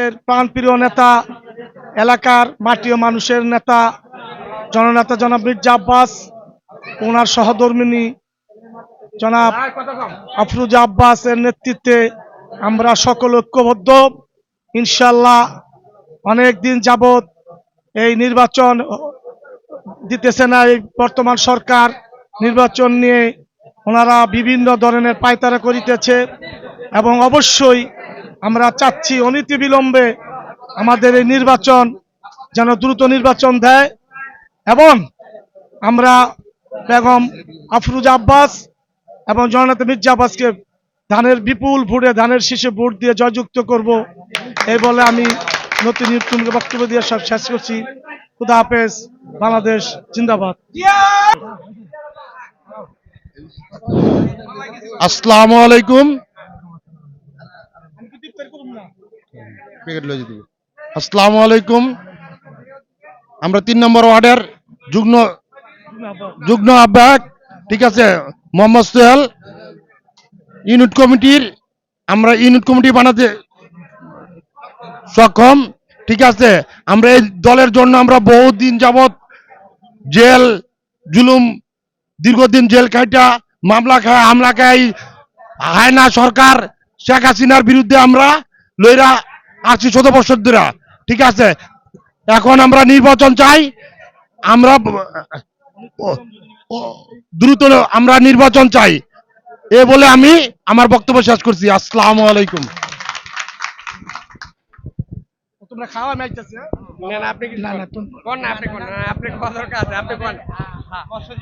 আমাদের প্রাণপ্রিয় নেতা, এলাকার মাটি ও মানুষের নেতা জননেতা জনাব মির্জা আব্বাস, ওনার সহধর্মিণী জনাব আফরোজা আব্বাসের নেতৃত্বে আমরা সকল ঐক্যবদ্ধ। ইনশাল্লাহ অনেক দিন যাবৎ এই নির্বাচন দিতেছে না এই বর্তমান সরকার, নির্বাচন নিয়ে ওনারা বিভিন্ন ধরনের পায়তারা করিতেছে এবং অবশ্যই আমরা চাচ্ছি অনতিবিলম্বে আমাদের এই নির্বাচন যেন দ্রুত নির্বাচন দেয় এবং আমরা বেগম আফরোজা আব্বাস এবং জননেতা মির্জা আব্বাসকে ধানের বিপুল ভোটে, ধানের শীষে ভোট দিয়ে জয়যুক্ত করব, এই বলে আমি নতুন বক্তব্য দিয়ে সব শেষ করছি। খুদা হাফেজ। বাংলাদেশ জিন্দাবাদ। আসসালামু আলাইকুম। আসসালামু আলাইকুম। আমরা 3 নম্বর ওয়ার্ডের যুগ্ম আহ্বায়ক, ঠিক আছে, মোহাম্মদ সোহেল, ইউনিট কমিটির আমরা ইউনিট কমিটি বানাতে সক্ষম, ঠিক আছে। আমরা এই দলের জন্য আমরা বহুদিন যাবৎ জেল জুলুম, দীর্ঘদিন জেল খাইটা মামলা খায় হামলা খাই হায়না সরকার শেখ হাসিনার বিরুদ্ধে আমরা লইরা আসছি 14 বছর ধরে, ঠিক আছে। এখন আমরা নির্বাচন চাই, আমরা দ্রুত আমরা নির্বাচন চাই, এ বলে আমি আমার বক্তব্য শেষ করছি। আসসালামু আলাইকুম। তোমরা খাওয়া মাইতেছে না আপনি কি না না আপনি কোন, আপনি কোন, আপনি কত কাজ আপনি কোন।